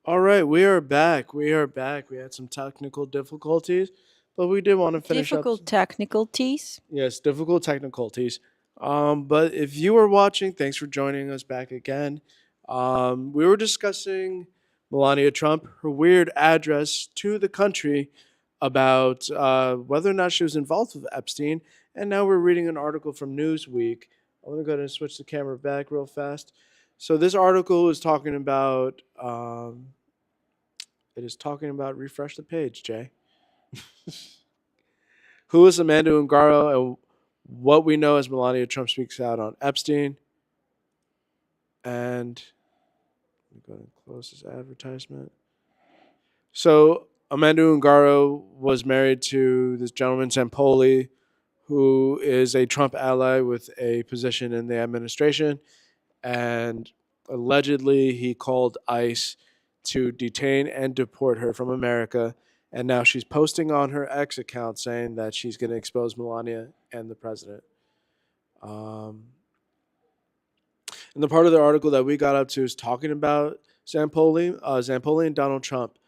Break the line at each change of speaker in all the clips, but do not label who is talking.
All right, we are back. We are back. We had some technical difficulties, but we did want to finish up.
Difficult technicalities.
Yes, difficult technicalities. But if you are watching, thanks for joining us back again. We were discussing Melania Trump, her weird address to the country about whether or not she was involved with Epstein, and now we're reading an article from Newsweek. I'm gonna go ahead and switch the camera back real fast. So this article is talking about. It is talking about refresh the page, Jay. Who is Amanda Ungaro and what we know as Melania Trump speaks out on Epstein. And I'm going to close this advertisement. So Amanda Ungaro was married to this gentleman Zampoli, who is a Trump ally with a position in the administration, and allegedly he called ICE to detain and deport her from America. And now she's posting on her X account saying that she's going to expose Melania and the president. Um, and the part of the article that we got up to is talking about Zampoli and Donald Trump.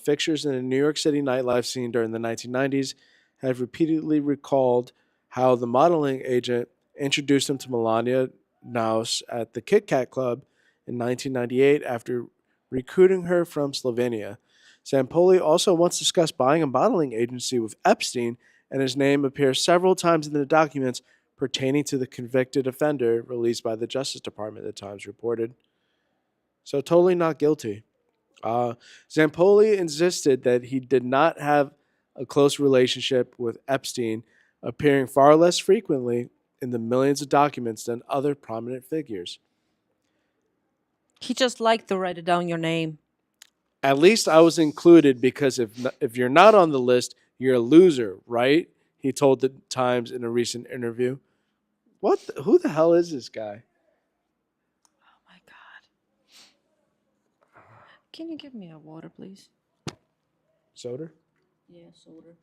Fixtures in a New York City nightlife scene during the 1990s have repeatedly recalled how the modeling agent introduced him to Melania Naus at the Kit Kat Club in 1998 after recruiting her from Slovenia. Zampoli also once discussed buying a modeling agency with Epstein, and his name appears several times in the documents pertaining to the convicted offender released by the Justice Department, the Times reported. So, totally not guilty. Zampoli insisted that he did not have a close relationship with Epstein, appearing far less frequently in the millions of documents than other prominent figures.
He just liked to write it down your name.
At least I was included because if you're not on the list, you're a loser, right? He told the Times in a recent interview. Who the hell is this guy?
Oh my god. Can you give me a water, please?
Soder?
Yeah, soda.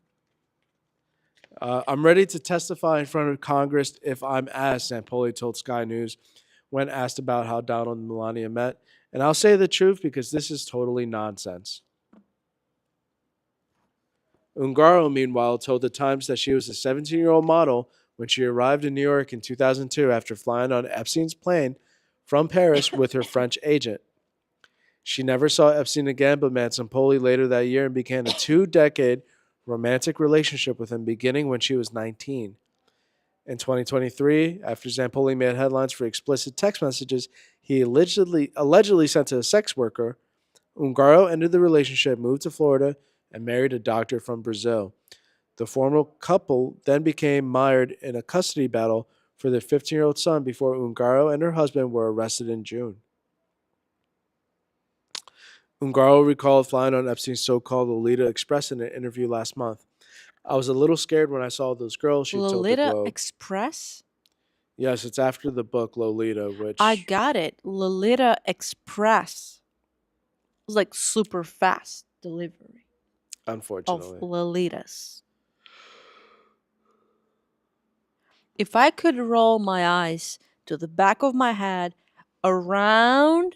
I'm ready to testify in front of Congress if I'm asked, Sampoli told Sky News when asked about how Donald and Melania met. And I'll say the truth because this is totally nonsense. Ungaro, meanwhile, told the Times that she was a 17-year-old model when she arrived in New York in 2002 after flying on Epstein's plane from Paris with her French agent. She never saw Epstein again, but met Sampoli later that year and began a 2-decade romantic relationship with him beginning when she was 19. In 2023, after Zampoli made headlines for explicit text messages he allegedly sent to a sex worker, Ungaro ended the relationship, moved to Florida, and married a doctor from Brazil. The former couple then became mired in a custody battle for their 15-year-old son before Ungaro and her husband were arrested in June. Ungaro recalled flying on Epstein's so-called Lolita Express in an interview last month. I was a little scared when I saw those girls, she told the
Lolita
Globe.
Express?
Yes, it's after the book Lolita,
I
which,
got it. Lolita Express. It was like super fast delivery of
unfortunately.
Lolitas. If I could roll my eyes to the back of my head, around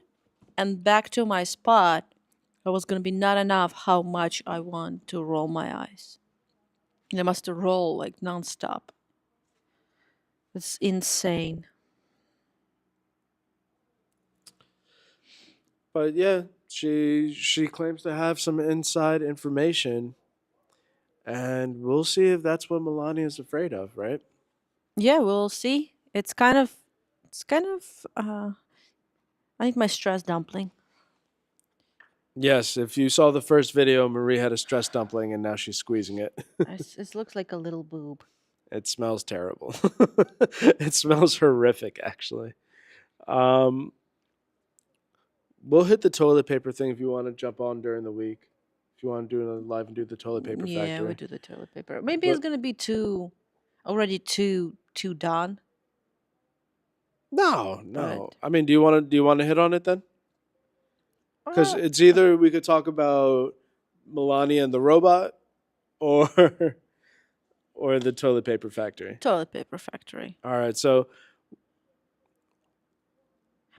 and back to my spot, that was gonna be not enough how much I want to roll my eyes. And I must roll like nonstop. It's insane.
But yeah, she claims to have some inside information, and we'll see if that's what Melania is afraid of, right?
Yeah, we'll see. It's kind of I think my stress dumpling.
Yes, if you saw the first video, Marie had a stress dumpling and now she's squeezing it.
It looks like a little boob.
It smells terrible. It smells horrific, actually. Um, we'll hit the toilet paper thing if you want to jump on during the week. If you want to do it live and do the toilet paper
Yeah, we
factory.
do the toilet paper. Maybe it's
But
gonna be too done.
no,
But
no. I mean, do you want to hit on it then? Because
uh,
it's either we could talk about Melania and the robot, or or the toilet paper factory.
toilet paper factory.
All right, so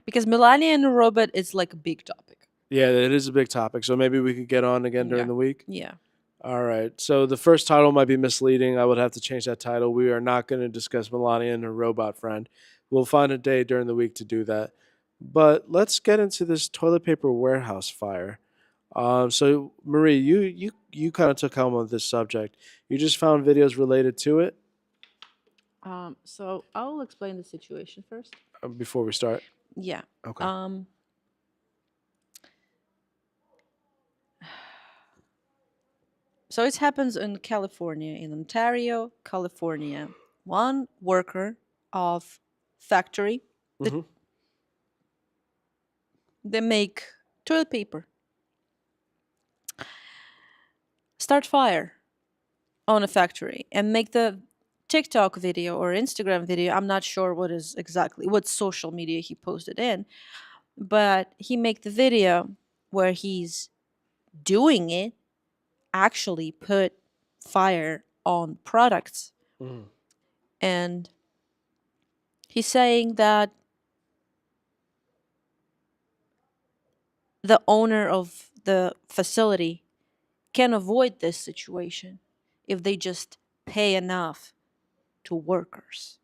Because Melania and the robot is like a big topic.
Yeah, it is a big topic. So maybe we could get on again during
Yeah.
the week.
Yeah.
All right. So the first title might be misleading. I would have to change that title. We are not going to discuss Melania and her robot friend. We'll find a day during the week to do that. But let's get into this toilet paper warehouse fire. So Marie, you kind of took helm of this subject. You just found videos related to it
So I'll explain the situation first.
before we start.
Yeah.
Okay.
So it happens in California, in Ontario, California. One worker of factory that
Mm-hmm.
they make toilet paper start fire on a factory and make the TikTok video or Instagram video. I'm not sure what social media he posted in, but he make the video where he's doing it, actually put fire on products.
Mm-hmm.
And he's saying that the owner of the facility can avoid this situation if they just pay enough to workers.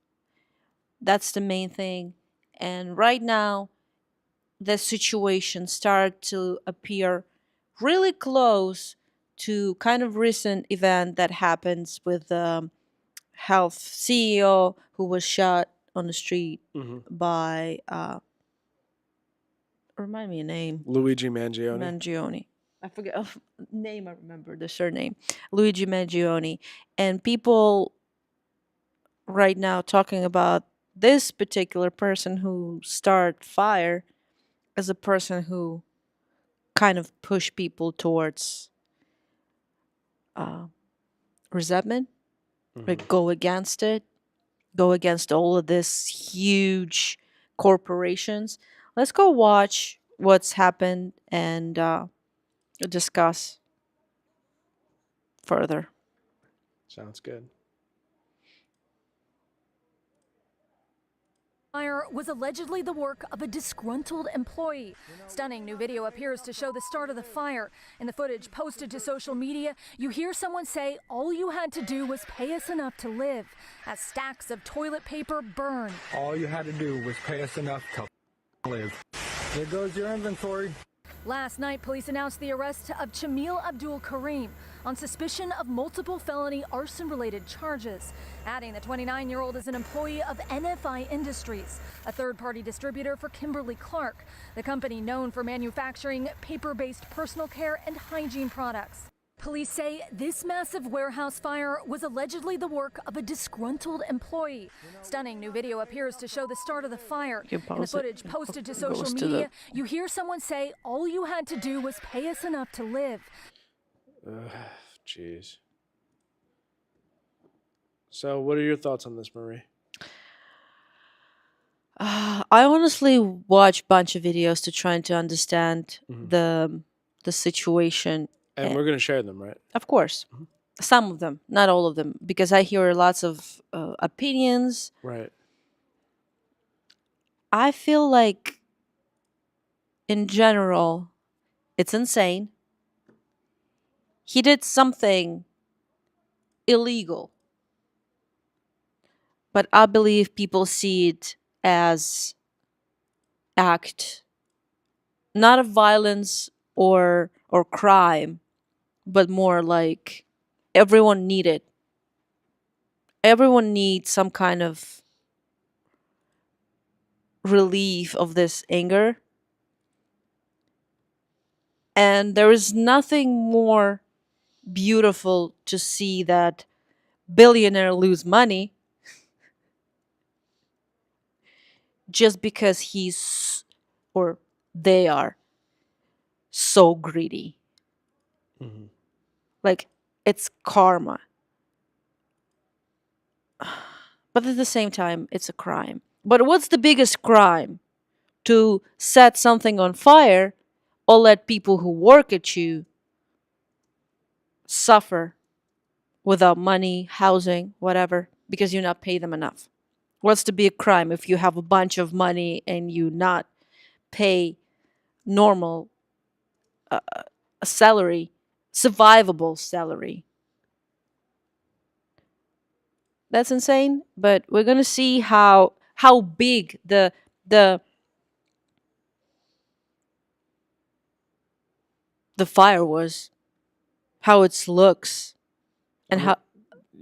That's the main thing. And right now, the situation started to appear really close to kind of recent event that happens with the health CEO who was shot on the street
Mm-hmm.
by remind me a name.
Luigi Mangione.
Mangione. I forget name. I remember the surname. Luigi Mangione. And people right now talking about this particular person who started fire as a person who kind of pushed people towards uh, resentment,
Mm-hmm.
like go against it, go against all of this huge corporations. Let's go watch what's happened and discuss further.
Sounds good.
Fire was allegedly the work of a disgruntled employee. Stunning new video appears to show the start of the fire. In the footage posted to social media, you hear someone say all you had to do was pay us enough to live, as stacks of toilet paper burn.
All you had to do was pay us enough to live. There goes your inventory.
Last night, police announced the arrest of Chamil Abdul Karim on suspicion of multiple felony arson-related charges, adding the 29-year-old is an employee of NFI Industries, a third-party distributor for Kimberly-Clark, the company known for manufacturing paper-based personal care and hygiene products. Police say this massive warehouse fire was allegedly the work of a disgruntled employee. Stunning new video appears to show the start of the fire. In the footage posted to social media, you hear someone say all you had to do was pay us enough to live.
Jeez. So, what are your thoughts on this, Marie?
I honestly watch a bunch of videos to try to understand
Mhm.
the situation.
And we're going to share them, right?
Of course, some of them, not all of them, because I hear lots of opinions.
Right.
I feel like, in general, it's insane. He did something illegal, but I believe people see it as act not of violence or crime, but more like everyone needed. Everyone needs some kind of relief of this anger. And there is nothing more beautiful to see that billionaire lose money just because he's or they are so greedy.
Mm-hmm.
Like it's karma. But at the same time, it's a crime. But what's the biggest crime? To set something on fire or let people who work at you suffer without money, housing, whatever, because you not pay them enough. What's the big crime if you have a bunch of money and you not pay normal a salary, survivable salary. That's insane. But we're gonna see how big the the fire was, how it looks,
I
and
mean,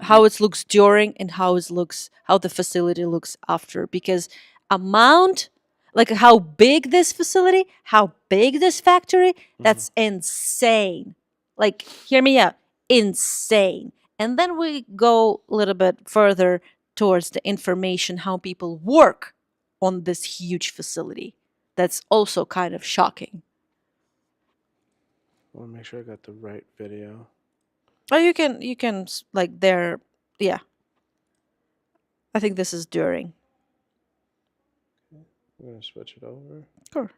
how
you,
it looks during, and how the facility looks after. Because amount, like how big this facility, how big this factory,
mhm.
that's insane. Like, hear me out, insane. And then we go a little bit further towards the information how people work on this huge facility. That's also kind of shocking.
I want to make sure I got the right video.
Oh, you can like there, yeah. I think this is during.
I'm gonna switch it over.
Sure.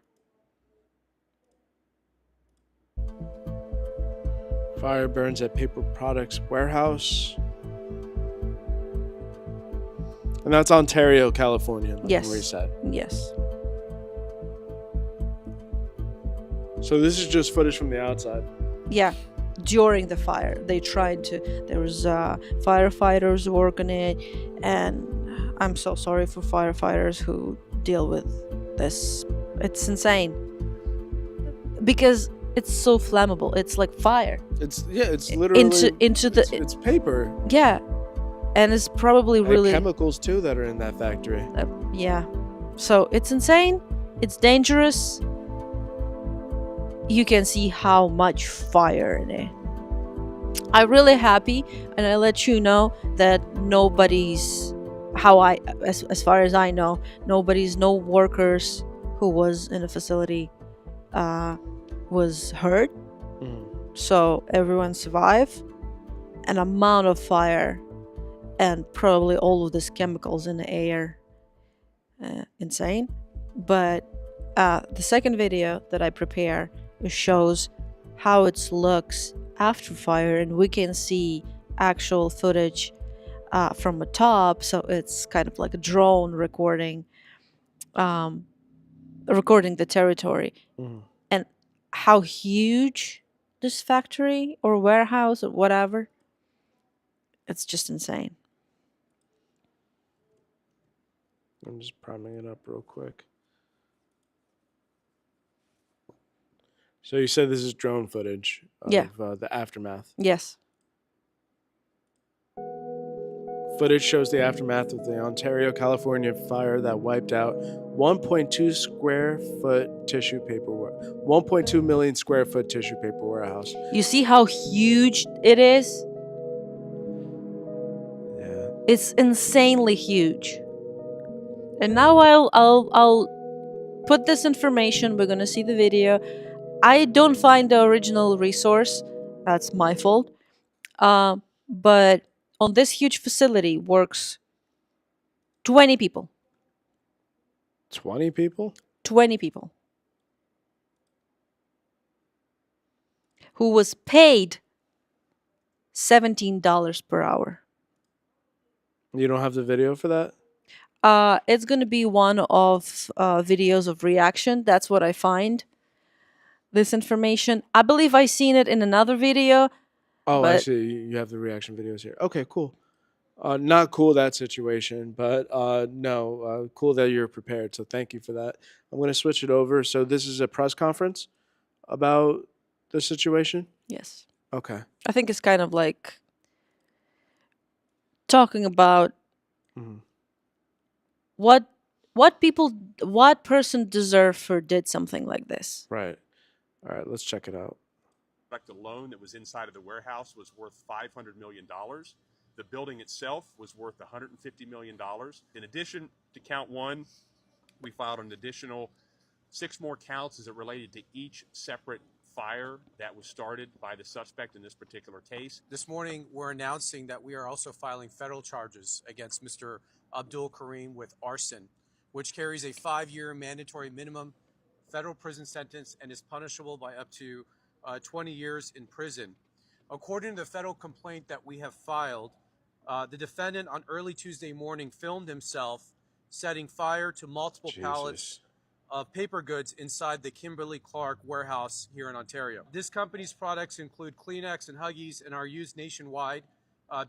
Fire burns at paper products warehouse. And that's Ontario, California, like
Yes.
Marie said.
Yes.
So this is just footage from the outside.
Yeah. During the fire, they tried to. There was firefighters working it, and I'm so sorry for firefighters who deal with this. It's insane because it's so flammable. It's like fire.
It's literally
into the
it's paper.
yeah, and it's probably
And
really
chemicals too that are in that factory.
yeah. So it's insane. It's dangerous. You can see how much fire in it. I'm really happy, and I let you know that nobody's, as far as I know, no workers who was in the facility was hurt.
Mhm.
So everyone survived. An amount of fire and probably all of these chemicals in the air, insane. But the second video that I prepare shows how it looks after fire, and we can see actual footage from the top. So it's kind of like a drone recording, recording the territory,
Mhm.
and how huge this factory or warehouse or whatever. It's just insane.
I'm just priming it up real quick. So you said this is drone footage of
Yeah.
the aftermath.
Yes.
Footage shows the aftermath of the Ontario, California fire that wiped out 1.2 square foot tissue paper, 1.2 million square foot tissue paper warehouse.
You see how huge it is?
Yeah.
It's insanely huge. And now I'll put this information. We're gonna see the video. I don't find the original resource. That's my fault. But on this huge facility works 20 people.
20 people?
20 people. Who was paid $17 per hour.
You don't have the video for that?
It's gonna be one of videos of reaction. That's what I find. This information. I believe I seen it in another video.
Oh, I
But
see. You have the reaction videos here. Okay, cool. Not cool that situation, but no, cool that you're prepared. So thank you for that. I'm going to switch it over. So this is a press conference about the situation.
yes,
Okay.
I think it's kind of like talking about
Mhm.
what what person deserved or did something like this.
Right. All right. Let's check it out.
The loan that was inside of the warehouse was worth $500 million. The building itself was worth $150 million. In addition to count one, we filed an additional 6 more counts as it related to each separate fire that was started by the suspect in this particular case.
This morning, we're announcing that we are also filing federal charges against Mr. Abdul Karim with arson, which carries a 5-year mandatory minimum federal prison sentence and is punishable by up to 20 years in prison. According to the federal complaint that we have filed, the defendant on early Tuesday morning filmed himself setting fire to multiple pallets of paper goods inside the Kimberly Clark warehouse here in Ontario. This company's products include Kleenex and Huggies and are used nationwide,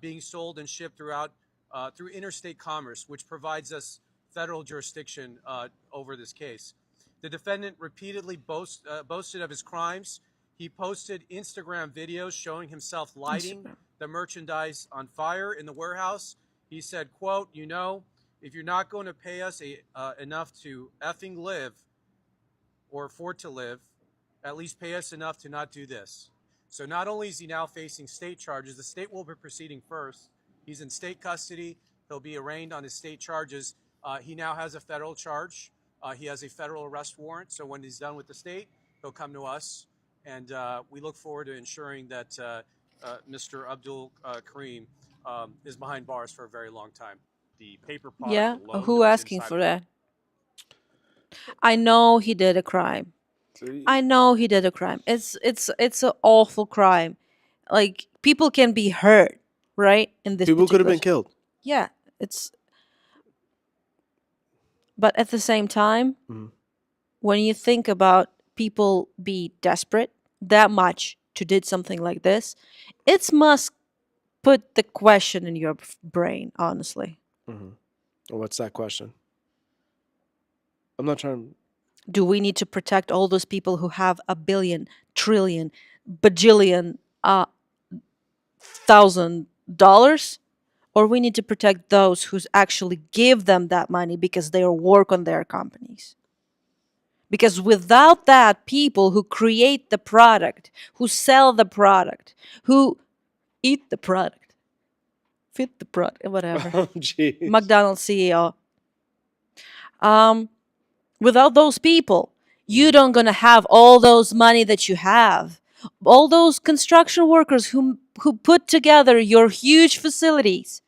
being sold and shipped through interstate commerce, which provides us federal jurisdiction over this case. The defendant repeatedly boasted of his crimes. He posted Instagram videos showing himself lighting the merchandise on fire in the warehouse. He said, quote, if you're not going to pay us enough to effing live or afford to live, at least pay us enough to not do this. So not only is he now facing state charges, the state will be proceeding first. He's in state custody. He'll be arraigned on his state charges. He now has a federal charge. He has a federal arrest warrant. So when he's done with the state, he'll come to us. And we look forward to ensuring that Mr. Abdul Kareem is behind bars for a very long time.
The paper product
Yeah,
alone
who
that was
asking
inside
for that? I know he did a crime. I know he did a crime. It's an awful crime. Like, people can be hurt, right? In this
People could have
particular
been killed.
Yeah, it's but at the same time,
Mhm.
when you think about people be desperate that much to did something like this, it must put the question in your brain, honestly.
What's that question? I'm not trying.
Do we need to protect all those people who have a billion, trillion, bajillion, $1,000? Or we need to protect those who actually give them that money because they work on their companies? Because without that, people who create the product, who sell the product, who eat the product, fit the product, whatever.
Oh, jeez.
McDonald's CEO. Without those people, you don't gonna have all those money that you have. All those construction workers who put together your huge facilities,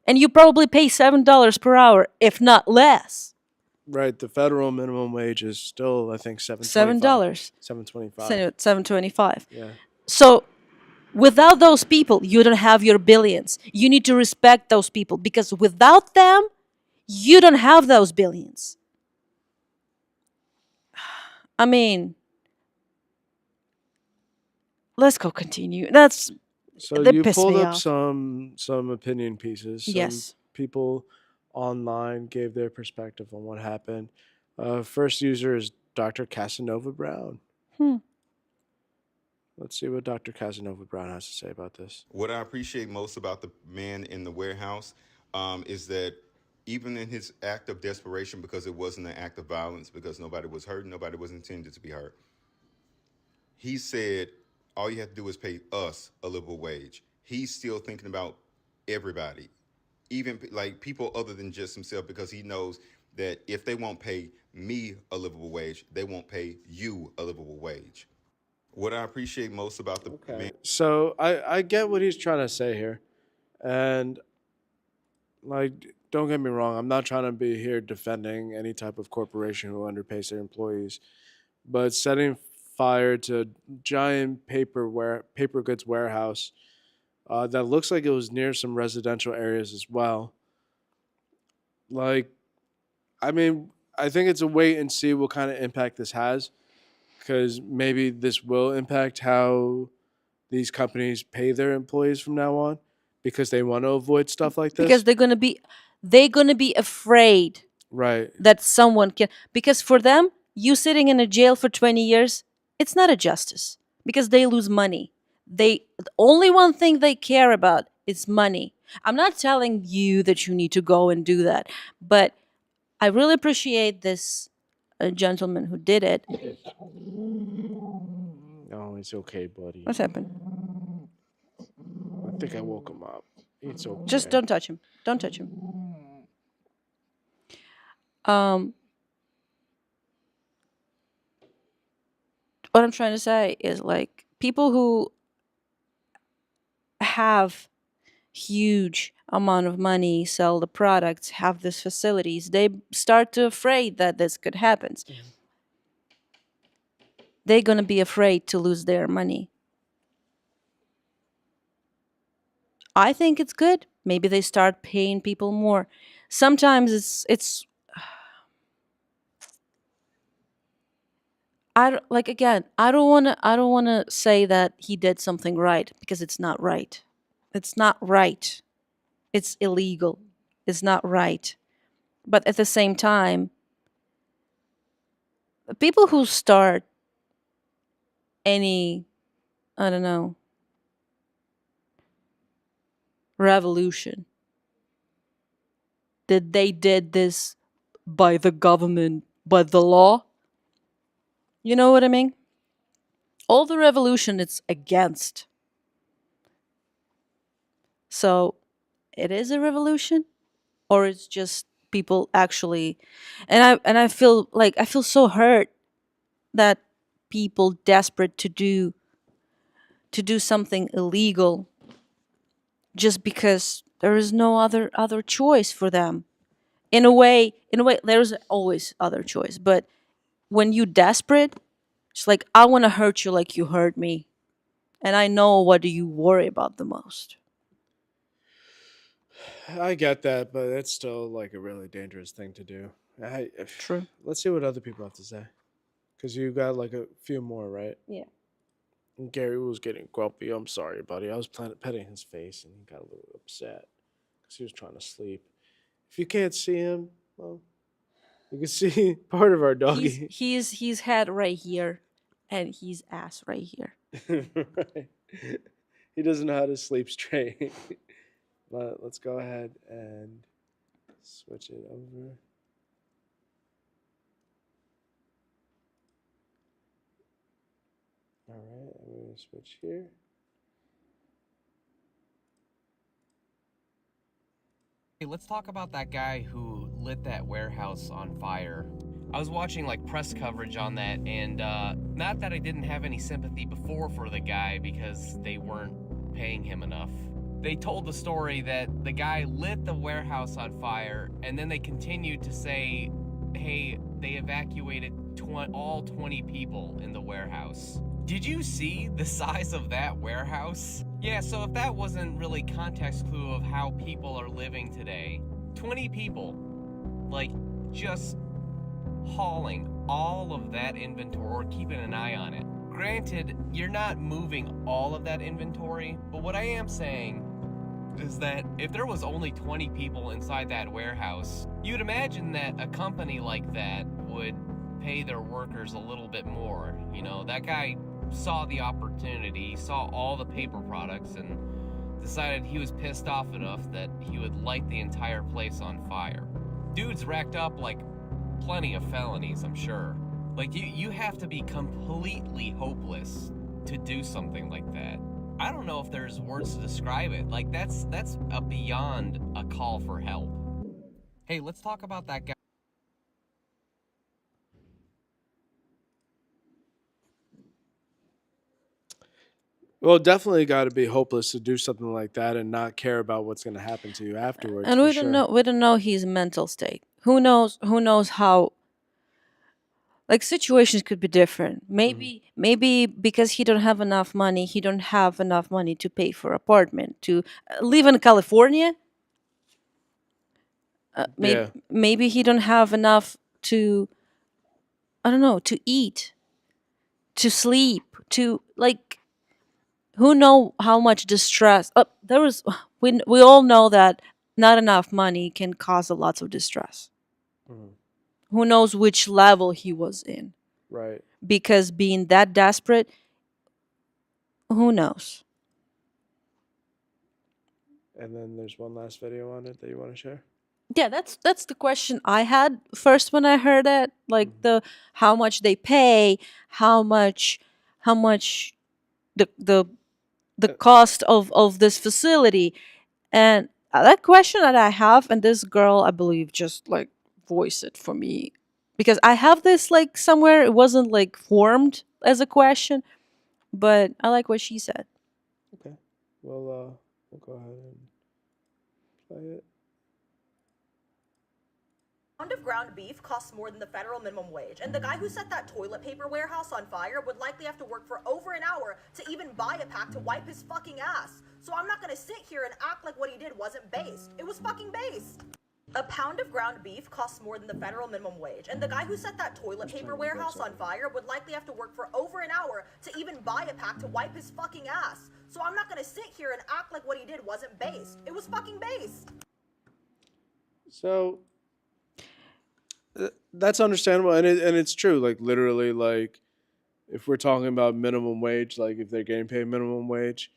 and you probably pay $7 per hour, if not less.
Right. The federal minimum wage is still, I think,
$7.
$7.25.
$7.25.
Yeah.
So without those people, you don't have your billions. You need to respect those people, because without them, you don't have those billions. I mean, let's go continue. That's
So
They
you
piss
pulled
me
up
off.
some opinion pieces. Some
Yes.
people online gave their perspective on what happened. First user is Dr. Casanova Brown.
Hmm.
Let's see what Dr. Casanova Brown has to say about this.
What I appreciate most about the man in the warehouse is that even in his act of desperation, because it wasn't an act of violence, because nobody was hurt, nobody was intended to be hurt, he said, all you have to do is pay us a livable wage. He's still thinking about everybody, even like people other than just himself, because he knows that if they won't pay me a livable wage, they won't pay you a livable wage. What I appreciate most about the man.
So I get what he's trying to say here. And, like, don't get me wrong, I'm not trying to be here defending any type of corporation who underpays their employees. But setting fire to a giant paper goods warehouse that looks like it was near some residential areas as well. Like, I mean, I think it's a wait and see what kind of impact this has, because maybe this will impact how these companies pay their employees from now on, because they want to avoid stuff like this.
Because they're gonna be afraid
Right.
that someone can, because for them, you sitting in a jail for 20 years, it's not a justice, because they lose money. The only one thing they care about is money. I'm not telling you that you need to go and do that, but I really appreciate this gentleman who did it.
Oh, it's okay, buddy.
What's happened?
I think I woke him up. It's okay.
Just don't touch him. Don't touch him. What I'm trying to say is, like, people who have huge amount of money, sell the products, have these facilities, they start to afraid that this could happen. They're gonna be afraid to lose their money. I think it's good. Maybe they start paying people more. Sometimes it's I don't want to say that he did something right, because it's not right. It's not right. It's illegal. It's not right. But at the same time, the people who start any, I don't know, revolution, that they did this by the government, by the law. You know what I mean? All the revolution it's against. So it is a revolution, or it's just people actually, and I feel so hurt that people desperate to do something illegal just because there is no other choice for them. In a way there's always other choice, but when you desperate, it's like, I want to hurt you like you hurt me, and I know what do you worry about the most.
I get that, but it's still like a really dangerous thing to do.
True.
Let's see what other people have to say, because you got like a few more, right?
Yeah.
And Gary was getting grumpy. I'm sorry, buddy. I was petting his face, and he got a little upset because he was trying to sleep. If you can't see him, well, you can see part of our doggy.
He's head right here, and he's ass right here.
Right. He doesn't know how to sleep straight. But let's go ahead and switch it over. All right, I'm going to switch here.
Hey, let's talk about that guy who lit that warehouse on fire. I was watching like press coverage on that, and not that I didn't have any sympathy before for the guy because they weren't paying him enough. They told the story that the guy lit the warehouse on fire, and then they continued to say, hey, they evacuated all 20 people in the warehouse. Did you see the size of that warehouse? Yeah, so if that wasn't really context clue of how people are living today, 20 people, like, just hauling all of that inventory or keeping an eye on it. Granted, you're not moving all of that inventory, but what I am saying is that if there was only 20 people inside that warehouse, you'd imagine that a company like that would pay their workers a little bit more. You know, that guy saw the opportunity, saw all the paper products, and decided he was pissed off enough that he would light the entire place on fire. Dude's racked up like plenty of felonies, I'm sure. Like, you have to be completely hopeless to do something like that. I don't know if there's words to describe it. Like, that's a beyond a call for help. Hey, let's talk about that guy.
Well, definitely got to be hopeless to do something like that and not care about what's going to happen to you afterwards.
And
For
we don't
sure.
know, his mental state. Who knows how, like, situations could be different. Maybe because he don't have enough money, he don't have enough money to pay for apartment, to live in California.
Yeah.
Maybe he don't have enough to, I don't know, to eat, to sleep, to, like, who know how much distress. There was we all know that not enough money can cause a lots of distress.
Mhm.
Who knows which level he was in,
Right.
because being that desperate, who knows.
And then there's one last video on it that you want to share.
Yeah, that's the question I had first when I heard it, like, the how much they pay, how much the cost of this facility. And that question that I have, and this girl, I believe, just like voiced it for me, because I have this like somewhere, it wasn't like formed as a question, but I like what she said.
Okay. We'll go ahead and play it.
Pound of ground beef costs more than the federal minimum wage, and the guy who set that toilet paper warehouse on fire would likely have to work for over an hour to even buy a pack to wipe his fucking ass. So I'm not gonna sit here and act like what he did wasn't based. It was fucking based. A pound of ground beef costs more than the federal minimum wage, and the guy who set that toilet paper warehouse on fire would likely have to work for over an hour to even buy a pack to wipe his fucking ass. So I'm not gonna sit here and act like what he did wasn't based. It was fucking based.
So that's understandable, and it's true. Like literally, like if we're talking about minimum wage, like if they're getting paid minimum wage,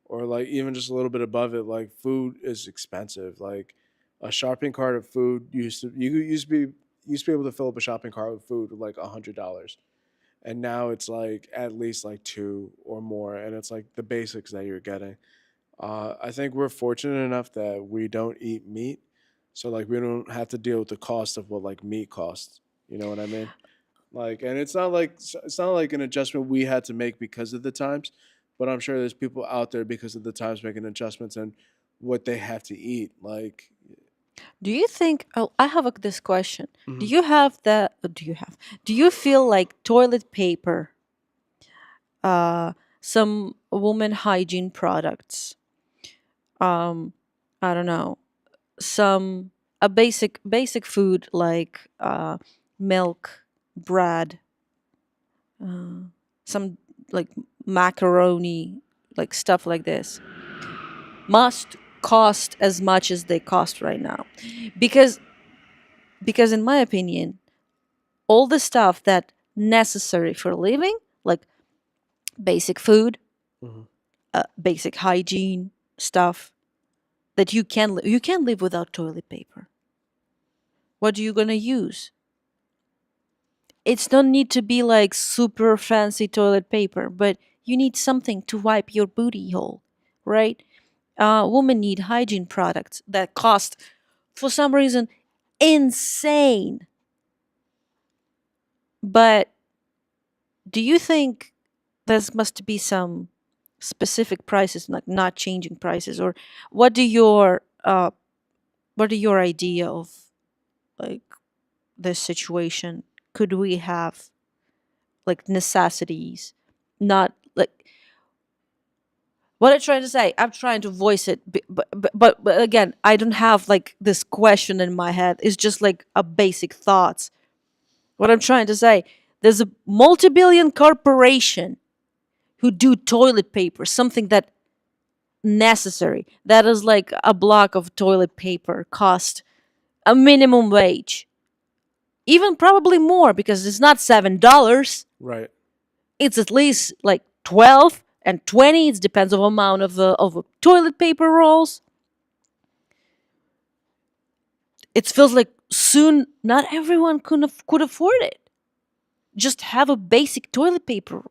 or like even just a little bit above it, like food is expensive. Like a shopping cart of food used to be able to fill up a shopping cart with food with like $100, and now it's like at least like two or more, and it's like the basics that you're getting. I think we're fortunate enough that we don't eat meat, so like we don't have to deal with the cost of what like meat costs. You know what I mean? Like, and it's not like an adjustment we had to make because of the times, but I'm sure there's people out there because of the times making adjustments and what they have to eat. Like,
Do you think? Oh, I have this question. Do
mhm.
you have that? Do you have? Do you feel like toilet paper, uh, some woman hygiene products, I don't know, some a basic food like milk, bread, some like macaroni, like stuff like this, must cost as much as they cost right now, because in my opinion, all the stuff that necessary for living, like basic food,
Mhm.
basic hygiene stuff, that you can't live without toilet paper. What are you gonna use? It's don't need to be like super fancy toilet paper, but you need something to wipe your booty hole, right? Women need hygiene products that cost, for some reason, insane. But do you think there must be some specific prices, like not changing prices, or what do your what are your idea of like this situation? Could we have like necessities, not like what I'm trying to say? I'm trying to voice it, but again, I don't have like this question in my head. It's just like a basic thoughts. What I'm trying to say, there's a multi-billion corporation who do toilet paper, something that necessary. That is like a block of toilet paper cost a minimum wage, even probably more because it's not $7.
Right.
It's at least like 12 and 20. It depends on the amount of toilet paper rolls. It feels like soon not everyone could afford it. Just have a basic toilet paper,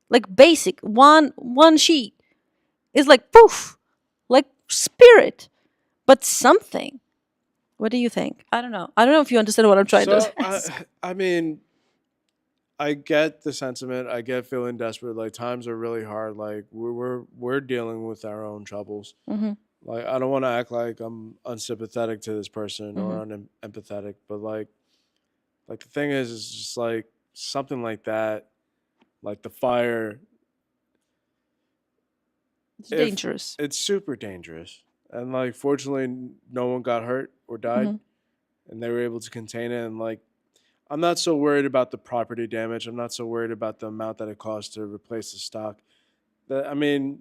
like basic one sheet. It's like poof, like spirit, but something. What do you think? I don't know. I don't know if you understand what I'm trying to
So
ask.
I mean, I get the sentiment. I get feeling desperate. Like times are really hard. Like we're dealing with our own troubles.
Mm-hmm.
Like I don't want to act like I'm unsympathetic to this person
Mm-hmm.
or unempathetic, but like the thing is just like something like that, like the fire.
It's
If
dangerous.
it's super dangerous, and like fortunately no one got hurt or died,
Mm-hmm.
and they were able to contain it. And like I'm not so worried about the property damage. I'm not so worried about the amount that it costs to replace the stock. That I mean,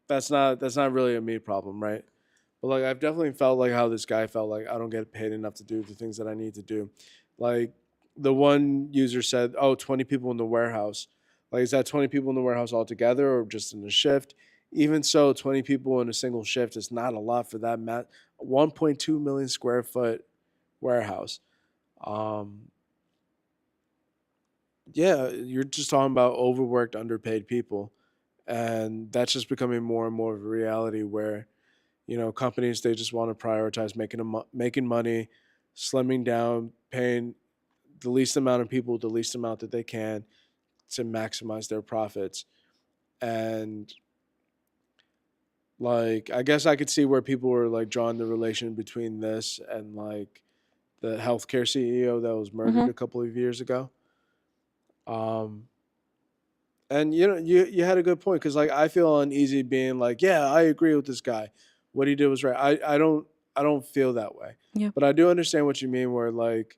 that's not really a me problem, right? But like I've definitely felt like how this guy felt like I don't get paid enough to do the things that I need to do. Like the one user said, "Oh, 20 people in the warehouse." Like is that 20 people in the warehouse altogether or just in the shift? Even so, 20 people in a single shift is not a lot for that 1.2 million square foot warehouse. Um, yeah, you're just talking about overworked, underpaid people, and that's just becoming more and more of a reality where companies they just want to prioritize making money, slimming down, paying the least amount of people the least amount that they can to maximize their profits. And like I guess I could see where people were like drawing the relation between this and like the healthcare CEO that was murdered
Mm-hmm.
a couple of years ago. Um, and you had a good point because like I feel uneasy being like, yeah, I agree with this guy. What he did was right. I don't I don't feel that way.
Yeah.
But I do understand what you mean, where like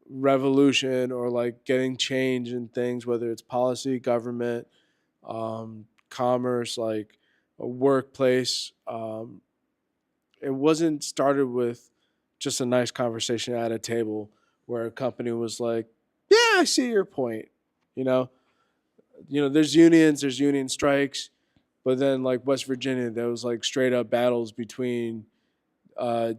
revolution or like getting change in things, whether it's policy, government, commerce, like a workplace. It wasn't started with just a nice conversation at a table where a company was like, "Yeah, I see your point." You know, there's unions, there's union strikes, but then like West Virginia, there was like straight up battles between uh,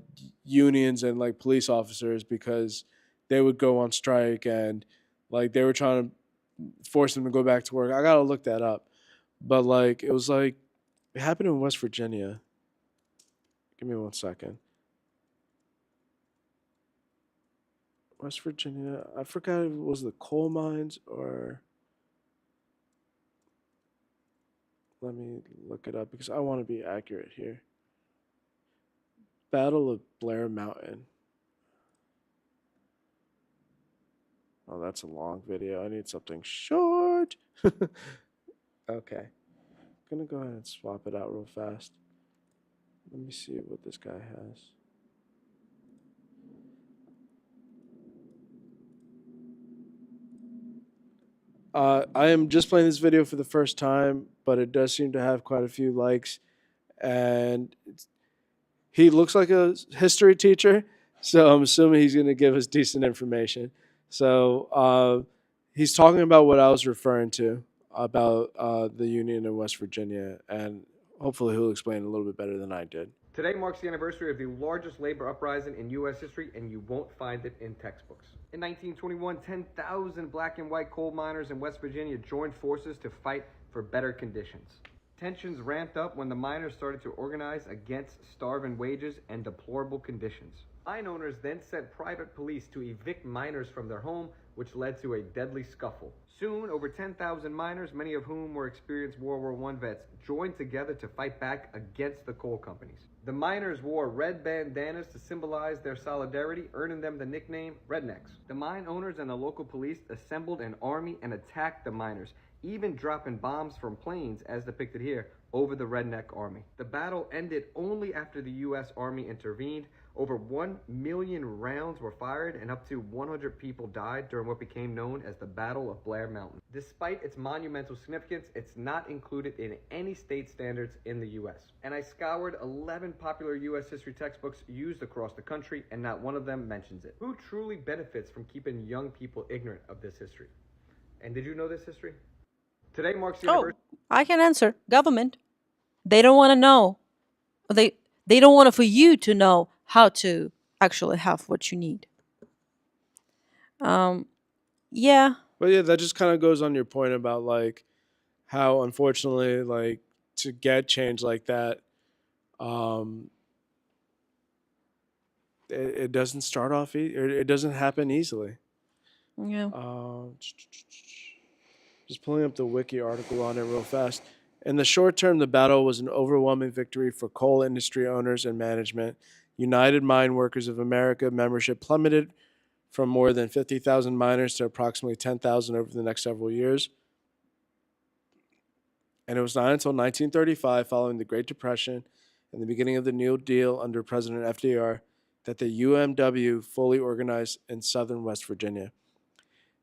unions and like police officers because they would go on strike and like they were trying to force them to go back to work. I gotta look that up, but like it was like it happened in West Virginia. Give me 1 second. West Virginia. I forgot if it was the coal mines or. Let me look it up because I want to be accurate here. Battle of Blair Mountain. Oh, that's a long video. I need something short. Okay. I'm going to go ahead and swap it out real fast. Let me see what this guy has. I am just playing this video for the first time, but it does seem to have quite a few likes. And he looks like a history teacher, so I'm assuming he's going to give us decent information. So he's talking about what I was referring to about the Union in West Virginia, and hopefully he'll explain a little bit better than I did.
Today marks the anniversary of the largest labor uprising in U.S. history, and you won't find it in textbooks. In 1921, 10,000 black and white coal miners in West Virginia joined forces to fight for better conditions. Tensions ramped up when the miners started to organize against starving wages and deplorable conditions. Mine owners then sent private police to evict miners from their home, which led to a deadly scuffle. Soon, over 10,000 miners, many of whom were experienced World War I vets, joined together to fight back against the coal companies. The miners wore red bandanas to symbolize their solidarity, earning them the nickname Rednecks. The mine owners and the local police assembled an army and attacked the miners, even dropping bombs from planes, as depicted here, over the Redneck Army. The battle ended only after the U.S. Army intervened. Over 1 million rounds were fired and up to 100 people died during what became known as the Battle of Blair Mountain. Despite its monumental significance, it's not included in any state standards in the U.S. And I scoured 11 popular U.S. history textbooks used across the country, and not one of them mentions it. Who truly benefits from keeping young people ignorant of this history? And did you know this history? Today marks the anniversary.
I can answer. Government. They don't want to know. They don't want for you to know how to actually have what you need. Yeah.
But yeah, that just kind of goes on your point about like how unfortunately like to get change like that, um, it doesn't start off or it doesn't happen easily.
Yeah.
Just pulling up the wiki article on it real fast. In the short term, the battle was an overwhelming victory for coal industry owners and management. United Mine Workers of America membership plummeted from more than 50,000 miners to approximately 10,000 over the next several years. And it was not until 1935, following the Great Depression and the beginning of the New Deal under President FDR, that the UMW fully organized in southern West Virginia.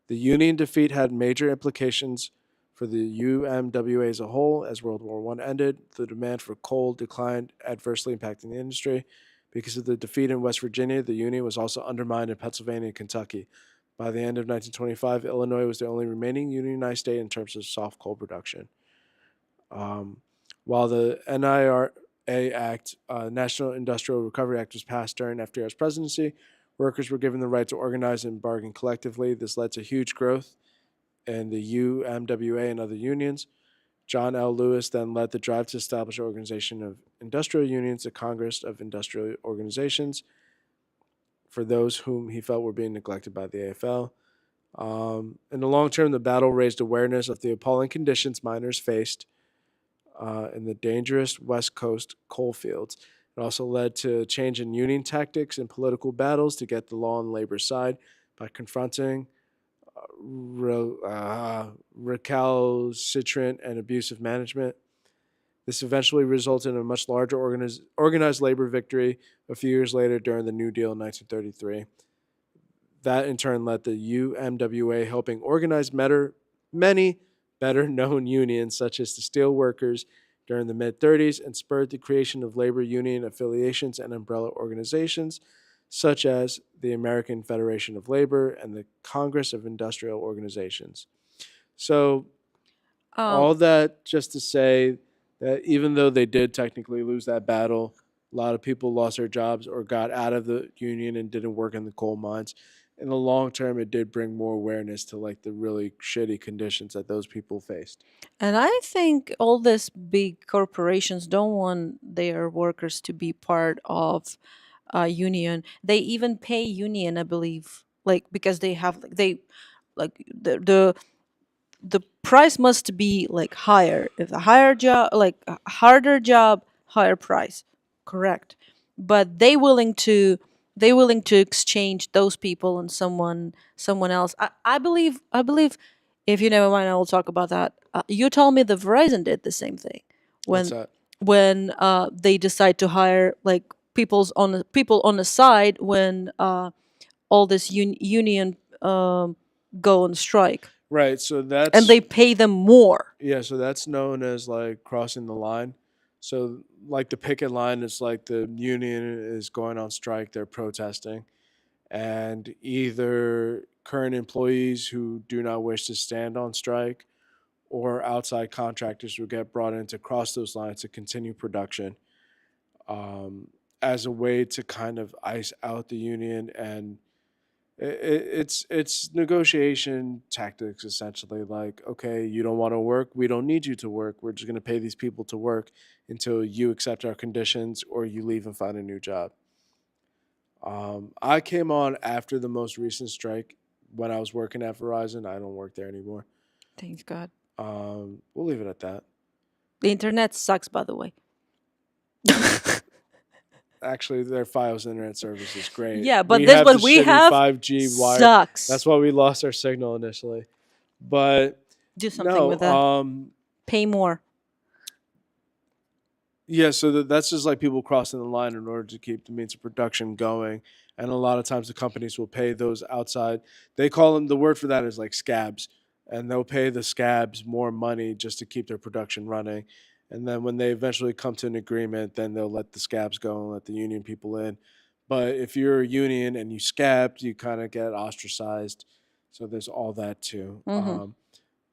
The Union defeat had major implications for the UMWA as a whole. As World War I ended, the demand for coal declined, adversely impacting the industry. Because of the defeat in West Virginia, the Union was also undermined in Pennsylvania and Kentucky. By the end of 1925, Illinois was the only remaining unionized state in terms of soft coal production. While the NIRA Act, National Industrial Recovery Act, was passed during FDR's presidency, workers were given the right to organize and bargain collectively. This led to huge growth in the UMWA and other unions. John L. Lewis then led the drive to establish an organization of industrial unions, the Congress of Industrial Organizations, for those whom he felt were being neglected by the AFL. In the long term, the battle raised awareness of the appalling conditions miners faced in the dangerous West Coast coal fields. It also led to a change in union tactics and political battles to get the law on labor's side by confronting recalcitrant and abusive management. This eventually resulted in a much larger organized labor victory a few years later during the New Deal in 1933. That in turn led the UMWA helping organize many better known unions, such as the steel workers during the mid 30s, and spurred the creation of labor union affiliations and umbrella organizations, such as the American Federation of Labor and the Congress of Industrial Organizations. So,
Um,
all that just to say that even though they did technically lose that battle, a lot of people lost their jobs or got out of the union and didn't work in the coal mines. In the long term, it did bring more awareness to like the really shitty conditions that those people faced.
and I think all these big corporations don't want their workers to be part of a union. They even pay union, I believe, like because they have they like the price must be like higher. If a higher job, like a harder job, higher price. Correct. But they willing to exchange those people and someone else. I believe if you never mind, I will talk about that. You told me the Verizon did the same thing
What's
when
that?
they decide to hire like people on the side when all this union go on strike
Right. So
and
that's
they pay them more.
yeah. So that's known as like crossing the line. So like the picket line is like the union is going on strike. They're protesting, and either current employees who do not wish to stand on strike or outside contractors will get brought in to cross those lines to continue production, um, as a way to kind of ice out the union. And it's negotiation tactics essentially. Like, okay, you don't want to work, we don't need you to work, we're just going to pay these people to work until you accept our conditions or you leave and find a new job. I came on after the most recent strike when I was working at Verizon. I don't work there anymore.
Thank God.
We'll leave it at that.
The internet sucks, by the way.
Actually, their Fios internet service is great.
Yeah, but
We
this
have the
what we
shitty
have
5G wire. That's
sucks.
why we lost our signal initially. But
Do something
no,
with that. Pay more.
yeah, so that's just like people crossing the line in order to keep the means of production going. And a lot of times the companies will pay those outside. They call them, the word for that is like scabs. And they'll pay the scabs more money just to keep their production running. And then when they eventually come to an agreement, then they'll let the scabs go and let the union people in. But if you're a union and you scabbed, you kind of get ostracized. So there's all that too.
Hmm.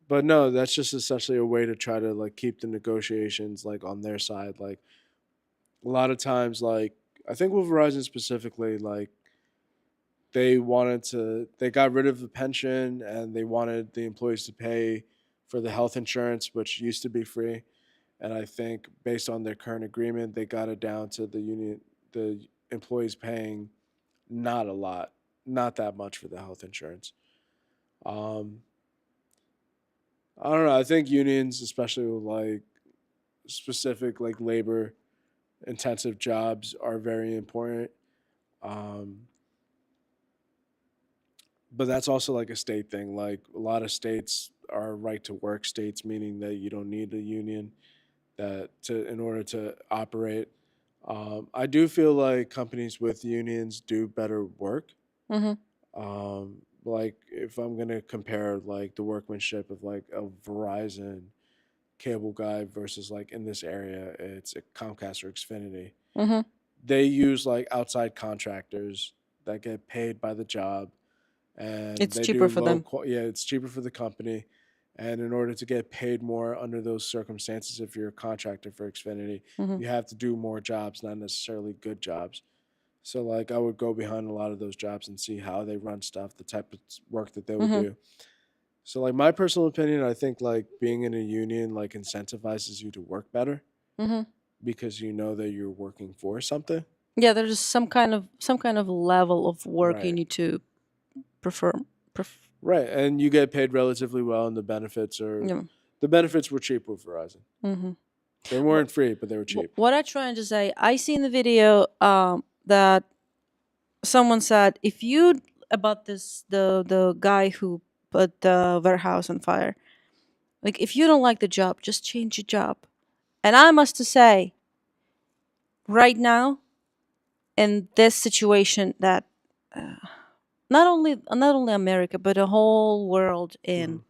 But no, that's just essentially a way to try to like keep the negotiations like on their side. Like a lot of times, like I think with Verizon specifically, like they got rid of the pension and they wanted the employees to pay for the health insurance, which used to be free. And I think based on their current agreement, they got it down to the employees paying not a lot, not that much for the health insurance. Um, I don't know. I think unions, especially with like specific like labor intensive jobs, are very important. Um, but that's also like a state thing. Like a lot of states are right to work states, meaning that you don't need a union that to in order to operate. I do feel like companies with unions do better work.
Hmm.
Like if I'm gonna compare like the workmanship of like a Verizon cable guy versus like in this area, it's a Comcast or Xfinity.
Hmm.
They use like outside contractors that get paid by the job, and
It's
they
cheaper
do
for them.
yeah, it's cheaper for the company. And in order to get paid more under those circumstances, if you're a contractor for Xfinity,
Hmm.
you have to do more jobs, not necessarily good jobs. So like I would go behind a lot of those jobs and see how they run stuff, the type of work that they would
Hmm.
do. So like my personal opinion, I think like being in a union like incentivizes you to work better
Hmm.
because you know that you're working for something.
Yeah, there's some kind of level of work you
Right.
need to prefer.
Right. And you get paid relatively well and
Yeah.
the benefits were cheap with Verizon.
Hmm.
They weren't free, but they were cheap.
What I'm trying to say, I see in the video that someone said if you about this the guy who put the warehouse on fire. Like if you don't like the job, just change your job. And I must say, right now, in this situation that not only America but the whole world in
Mhm.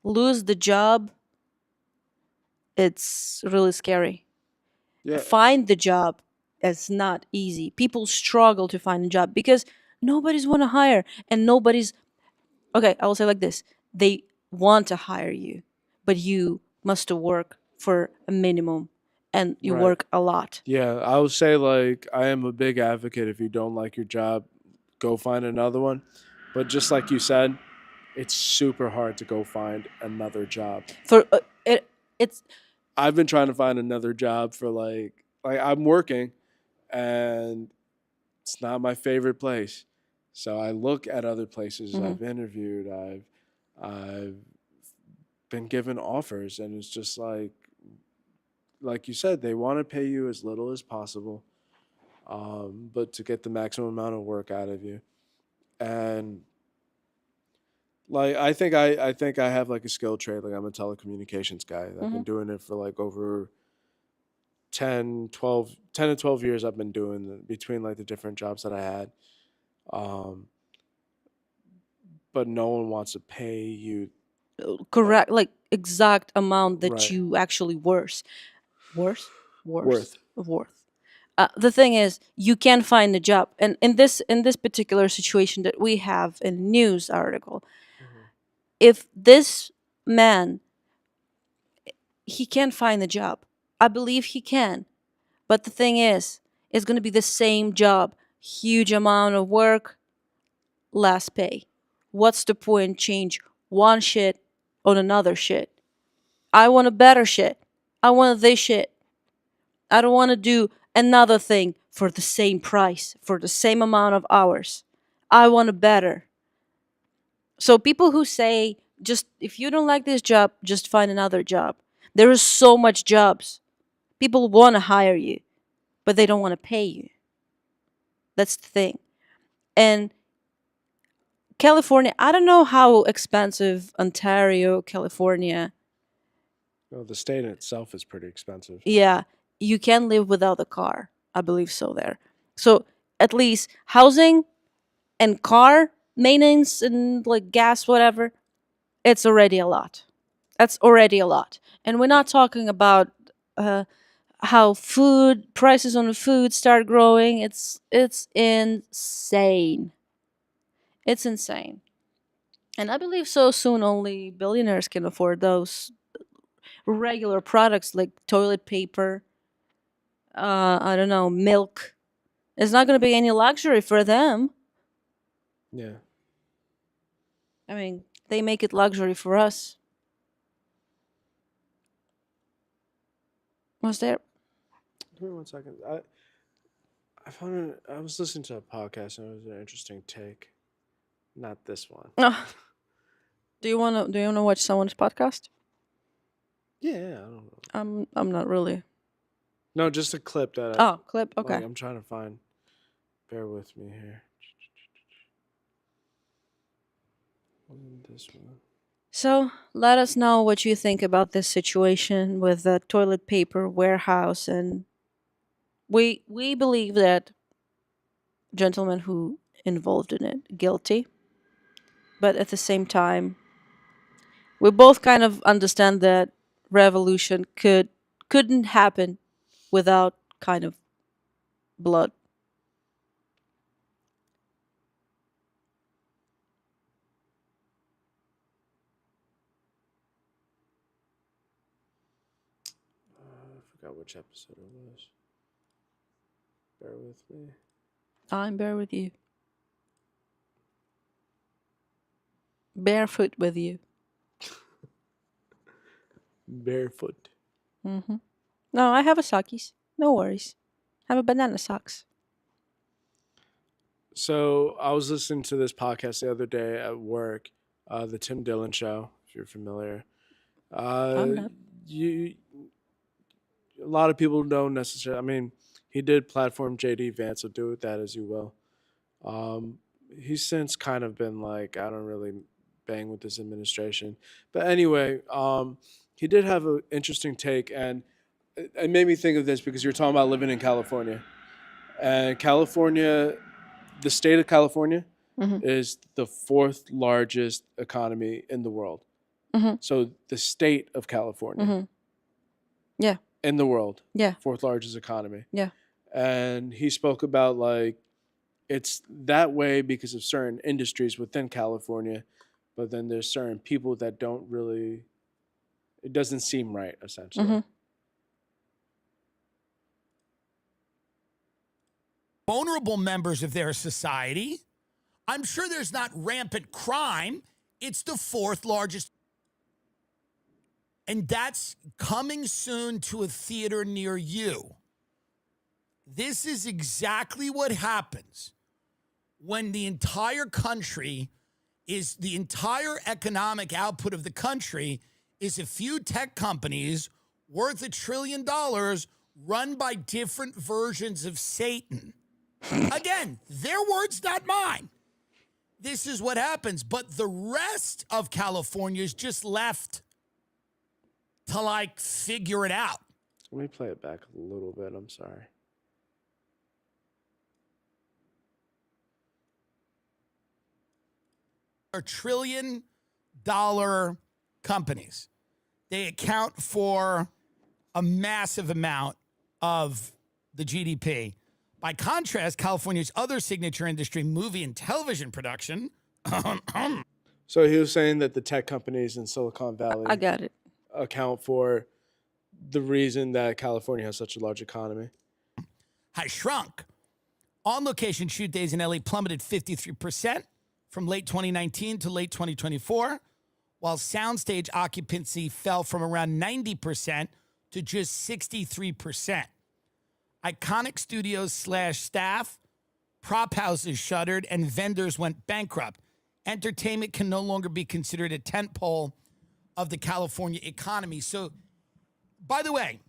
lose the job, it's really scary.
Yeah,
Find the job, it's not easy. People struggle to find a job because nobody's want to hire, and nobody's okay. I will say like this: they want to hire you, but you must work for a minimum, and you
right.
work a lot.
Yeah, I would say like I am a big advocate. If you don't like your job, go find another one. But just like you said, it's super hard to go find another job.
For it's
I've been trying to find another job for like I'm working and it's not my favorite place. So I look at other places
mhm.
I've interviewed, I've been given offers and it's just like you said, they want to pay you as little as possible, but to get the maximum amount of work out of you. And like I think I have like a skill trade. Like I'm a telecommunications guy. I've been
Mhm.
doing it for like over 10 to 12 years. I've been doing between like the different jobs that I had. Um, but no one wants to pay you
Correct, like exact amount that
right
you actually worth worth
worth.
worth. The thing is, you can find a job, and in this particular situation that we have in the news article,
Mhm.
if this man, he can find a job, I believe he can. But the thing is, it's going to be the same job, huge amount of work, less pay. What's the point change one shit on another shit? I want a better shit. I want this shit. I don't want to do another thing for the same price, for the same amount of hours. I want a better. So people who say, just if you don't like this job, just find another job. There is so much jobs. People want to hire you, but they don't want to pay you. That's the thing. And California, I don't know how expensive Ontario, California.
Well, the state in itself is pretty expensive.
Yeah, you can live without a car. I believe so there. So at least housing and car maintenance and like gas, whatever, it's already a lot. That's already a lot. And we're not talking about uh, how food prices on the food start growing. It's insane. It's insane. And I believe so soon only billionaires can afford those regular products like toilet paper, I don't know, milk. It's not going to be any luxury for them.
Yeah.
I mean, they make it luxury for us. Was there?
Give me 1 second. I found I was listening to a podcast and it was an interesting take. Not this one.
Oh, do you want to watch someone's podcast?
Yeah, yeah, I don't know.
I'm not really.
No, just a clip that
Oh, clip.
like
Okay.
I'm trying to find. Bear with me here. Wasn't this one?
So let us know what you think about this situation with the toilet paper warehouse, and we believe that gentleman who involved in it guilty, but at the same time, we both kind of understand that revolution couldn't happen without kind of blood.
I forgot which episode it was. Bear with me.
I'm bare with you, barefoot with you.
Barefoot.
Mm-hmm. No, I have a sockies. No worries. I have a banana socks.
So I was listening to this podcast the other day at work, the Tim Dillon Show. If you're familiar,
I'm
uh,
not.
you a lot of people don't necessarily. I mean, he did platform JD Vance, so do with that as you will. Um, he's since kind of been like, I don't really bang with this administration. But anyway, he did have an interesting take, and it made me think of this because you're talking about living in California. And California, the state of California, is the fourth largest economy in the world. So the state of California
Yeah.
in the world,
Yeah.
fourth largest economy.
Yeah.
And he spoke about like it's that way because of certain industries within California, but then there's certain people that don't really. It doesn't seem right, essentially.
Vulnerable members of their society. I'm sure there's not rampant crime. It's the fourth largest. And that's coming soon to a theater near you. This is exactly what happens when the entire country is the entire economic output of the country is a few tech companies worth $1 trillion run by different versions of Satan. Again, their words, not mine. This is what happens. But the rest of California is just left to like figure it out.
Let me play it back a little bit. I'm sorry.
Are $1 trillion companies. They account for a massive amount of the GDP. By contrast, California's other signature industry, movie and television production.
So he was saying that the tech companies in Silicon Valley
I got it.
account for the reason that California has such a large economy.
Has shrunk. On-location shoot days in LA plummeted 53% from late 2019 to late 2024, while soundstage occupancy fell from around 90% to just 63%. Iconic studios /staff, prop houses shuttered, and vendors went bankrupt. Entertainment can no longer be considered a tentpole of the California economy. So, by the way,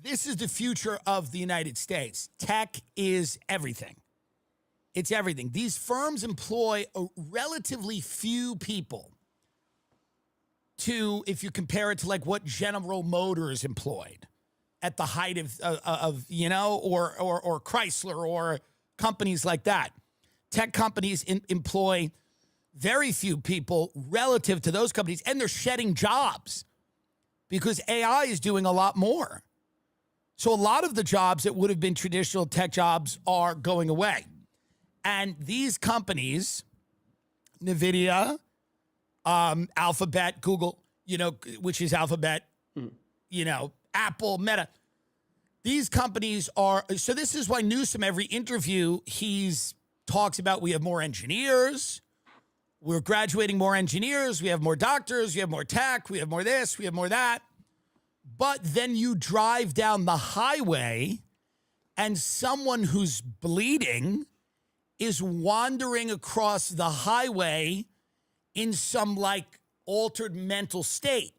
this is the future of the United States. Tech is everything. It's everything. These firms employ a relatively few people to, if you compare it to like what General Motors employed at the height of you know, or Chrysler or companies like that. Tech companies employ very few people relative to those companies, and they're shedding jobs because AI is doing a lot more. So a lot of the jobs that would have been traditional tech jobs are going away. And these companies, NVIDIA, Alphabet, Google, you know, which is Alphabet, you know, Apple, Meta. These companies are, so this is why Newsom, every interview, he's talks about we have more engineers, we're graduating more engineers, we have more doctors, we have more tech, we have more this, we have more that. But then you drive down the highway and someone who's bleeding is wandering across the highway in some like altered mental state.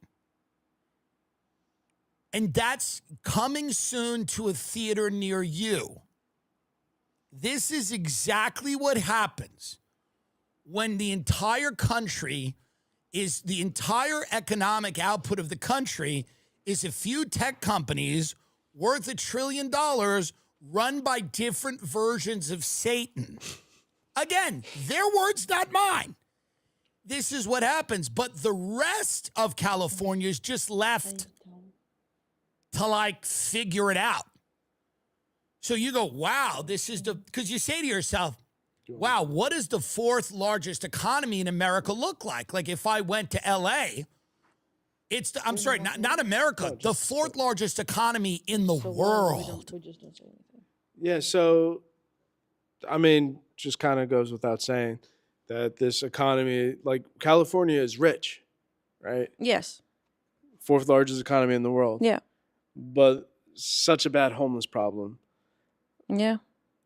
And that's coming soon to a theater near you. This is exactly what happens when the entire country is the entire economic output of the country is a few tech companies worth $1 trillion run by different versions of Satan. Again, their words, not mine. This is what happens. But the rest of California is just left to like figure it out. So you go, wow, this is because you say to yourself, wow, what does the fourth largest economy in America look like? Like if I went to LA, it's, I'm sorry, not America, the fourth largest economy in the world.
Yeah, so, I mean, just kind of goes without saying that this economy, like California is rich, right?
Yes.
Fourth largest economy in the world.
Yeah.
But such a bad homeless problem.
Yeah.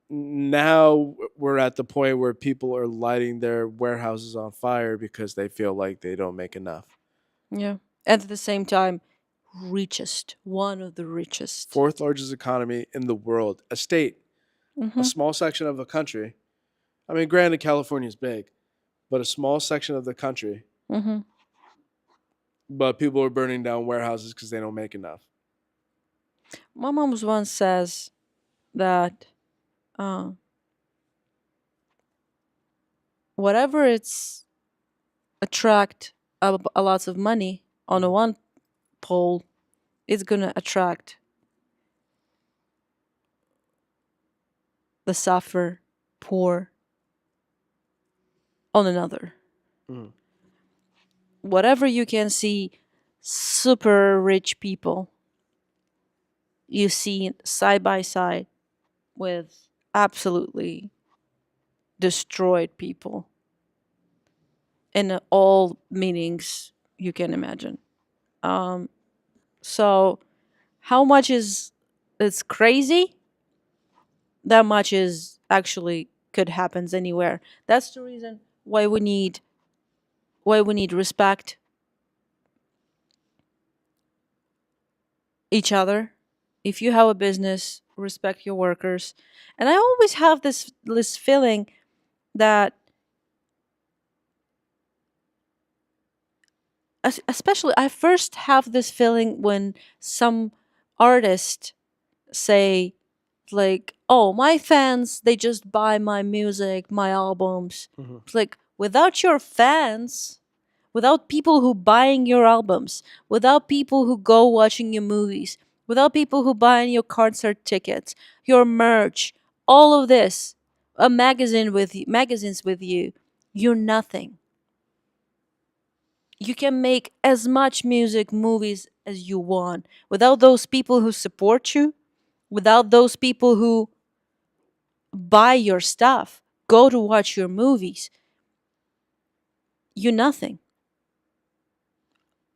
Now we're at the point where people are lighting their warehouses on fire because they feel like they don't make enough.
Yeah. And at the same time, one of the richest.
Fourth largest economy in the world. A state, a small section of a country. I mean, granted, California is big, but a small section of the country. But people are burning down warehouses because they don't make enough.
My mom once says that uh, whatever it's attract a lots of money on a one pole, it's gonna attract the suffer poor on another.
Mhm.
Whatever you can see, super rich people, you see side by side with absolutely destroyed people in all meanings you can imagine. Um, so how much is it's crazy? That much is actually could happens anywhere. That's the reason why we need respect each other. If you have a business, respect your workers. And I always have this feeling that especially I first have this feeling when some artists say like, "Oh, my fans, they just buy my music, my albums."
Mhm.
It's like without your fans, without people who buying your albums, without people who go watching your movies, without people who buying your concert tickets, your merch, all of this, a magazine with you, magazines with you, you're nothing. You can make as much music, movies as you want. Without those people who support you, without those people who buy your stuff, go to watch your movies, you're nothing.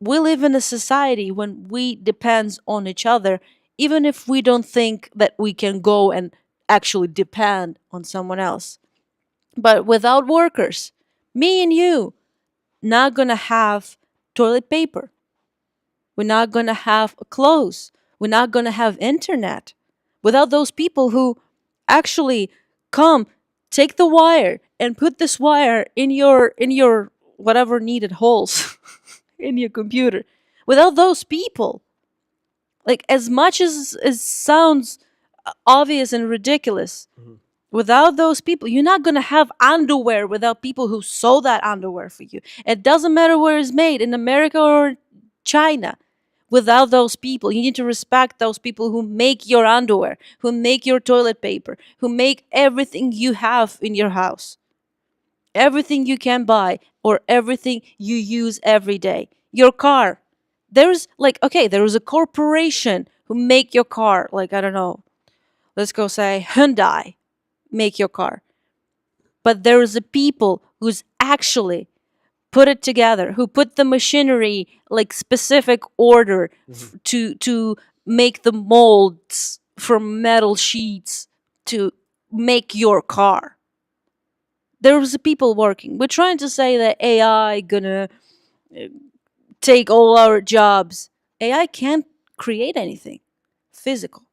We live in a society when we depends on each other, even if we don't think that we can go and actually depend on someone else. But without workers, me and you, not gonna have toilet paper. We're not gonna have clothes. We're not gonna have internet. Without those people who actually come, take the wire and put this wire in your whatever needed holes in your computer. Without those people, like as much as it sounds obvious and ridiculous,
Mhm.
without those people, you're not gonna have underwear without people who sew that underwear for you. It doesn't matter where it's made, in America or China. Without those people, you need to respect those people who make your underwear, who make your toilet paper, who make everything you have in your house, everything you can buy, or everything you use every day. Your car. There's like, okay, there is a corporation who make your car. Like, I don't know, let's go say Hyundai make your car. But there is a people who's actually put it together, who put the machinery like specific order
Mhm.
to make the molds from metal sheets to make your car. There's people working. We're trying to say that AI gonna take all our jobs. AI can't create anything physical.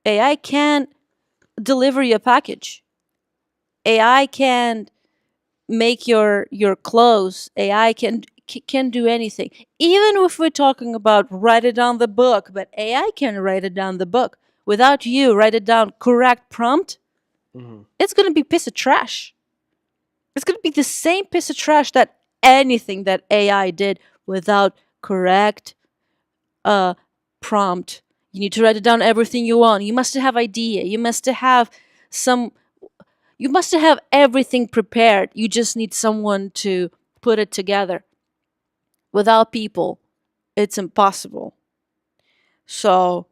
AI can't deliver you a package. AI can't make your clothes. AI can do anything. Even if we're talking about write it down the book, but AI can write it down the book. Without you write it down correct prompt,
Mhm.
it's gonna be piece of trash. It's gonna be the same piece of trash that anything that AI did without correct uh prompt. You need to write it down everything you want. You must have idea. Some you must have everything prepared. You just need someone to put it together. Without people, it's impossible. So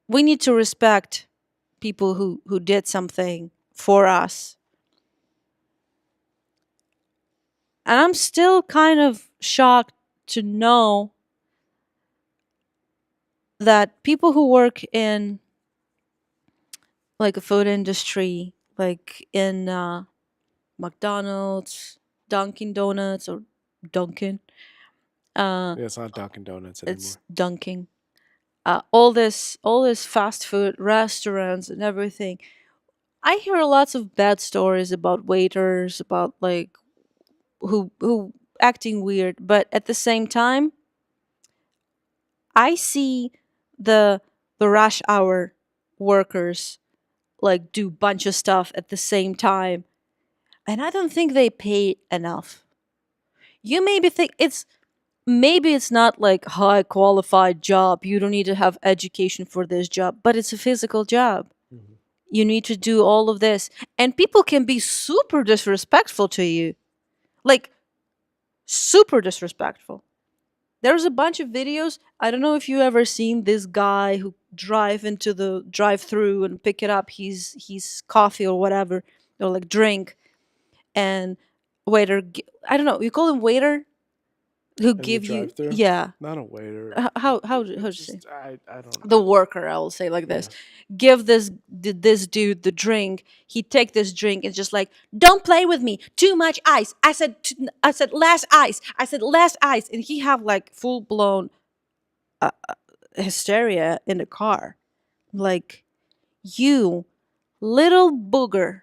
we need to respect people who did something for us. And I'm still kind of shocked to know that people who work in like a food industry, like in McDonald's, Dunkin' Donuts, or Dunkin', uh,
Yeah, it's not Dunkin' Donuts
it's
anymore.
Dunkin'. All this fast food restaurants and everything. I hear lots of bad stories about waiters, about like who acting weird, but at the same time, I see the rush hour workers like do bunch of stuff at the same time, and I don't think they pay enough. You maybe think it's not like high qualified job. You don't need to have education for this job, but it's a physical job. You need to do all of this, and people can be super disrespectful to you, like super disrespectful. There's a bunch of videos. I don't know if you ever seen this guy who drive into the drive through and pick it up his coffee or whatever, or like drink, and I don't know, you call him waiter, who
In the
give you,
drive-through?
yeah.
Not a waiter.
How do you say?
I don't
The
know.
worker, I will say like this. Give this dude the drink. He take this drink and just like, don't play with me, too much ice. I said less ice, I said less ice, and he have like full blown hysteria in the car. Like, you little booger,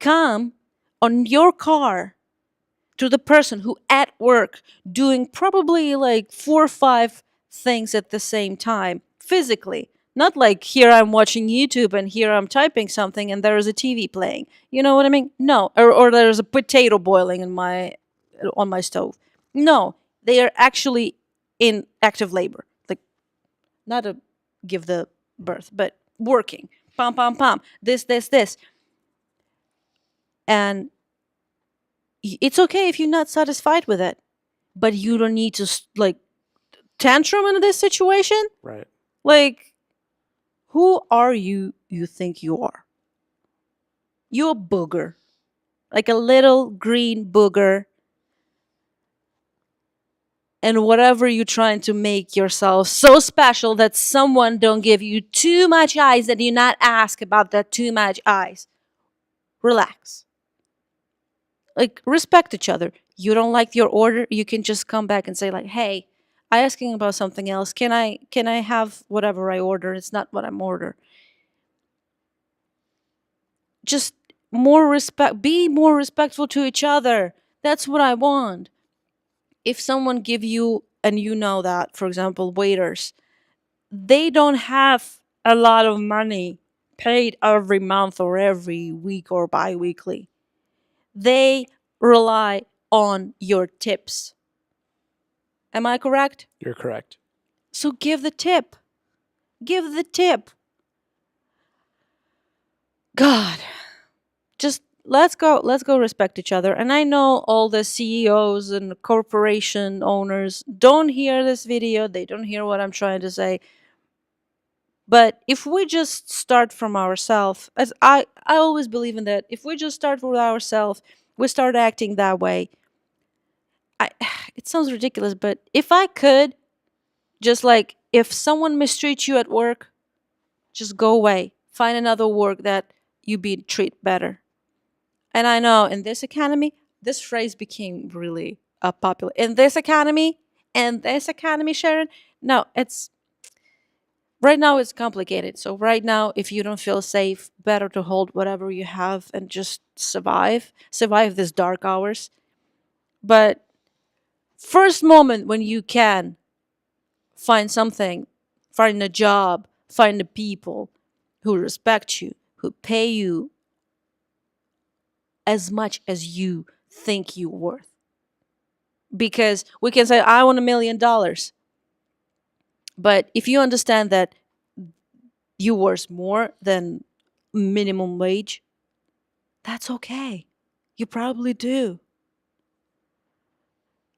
come on your car to the person who at work doing probably like 4 or 5 things at the same time physically, not like here I'm watching YouTube and here I'm typing something and there is a TV playing, you know what I mean? No. Or there's a potato boiling in my on my stove. No, they are actually in active labor, like, not to give the birth, but working, pam pam pam, this, and it's okay if you're not satisfied with it, but you don't need to like tantrum in this situation.
Right.
Like, who are you think you are? You're a booger, like a little green booger, and whatever you're trying to make yourself so special that someone don't give you too much ice, that you not ask about that too much ice. Relax. Like, respect each other. You don't like your order, you can just come back and say like, hey, I asking about something else, can I have whatever I order, it's not what I'm order. Just more respect, be more respectful to each other. That's what I want. If someone give you, and you know that, for example, waiters, they don't have a lot of money paid every month or every week or bi-weekly. They rely on your tips. Am I correct?
You're correct.
So give the tip. Give the tip. God. Just let's go respect each other. And I know all the CEOs and corporation owners don't hear this video. They don't hear what I'm trying to say. But if we just start from ourselves, as I always believe in that, if we just start with ourselves, we start acting that way. I it sounds ridiculous, but if I could, just like, if someone mistreats you at work, just go away. Find another work that you be treated better. And I know in this economy, this phrase became really popular. In this economy, Sharon. No, it's right now it's complicated. So right now, if you don't feel safe, better to hold whatever you have and just survive these dark hours. But first moment when you can, find something, find a job, find the people who respect you, who pay you as much as you think you're worth. Because we can say, I want $1 million. But if you understand that you worth more than minimum wage, that's okay. You probably do.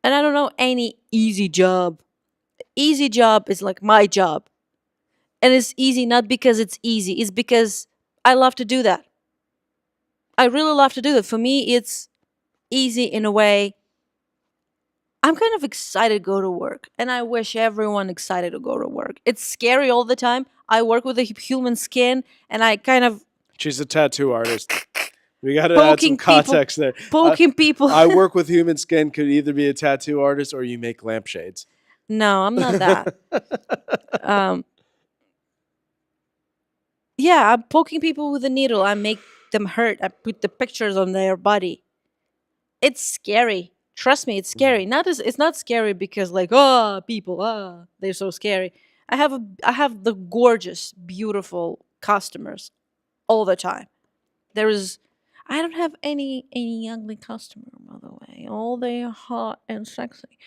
And I don't know any easy job. Easy job is like my job. And it's easy not because it's easy, it's because I love to do that. I really love to do that. For me, it's easy in a way. I'm kind of excited to go to work, and I wish everyone excited to go to work. It's scary all the time. I work with a human skin, and I kind of
She's a tattoo artist. We got to add some
poking people,
context there.
poking people.
I work with human skin could either be a tattoo artist or you make lampshades.
No, I'm not that. um, yeah, I'm poking people with a needle. I make them hurt. I put the pictures on their body. It's scary. Trust me, it's scary. Not as it's not scary because like, oh, people, they're so scary. I have the gorgeous, beautiful customers all the time. I don't have any ugly customer, by the way. All they are hot and sexy.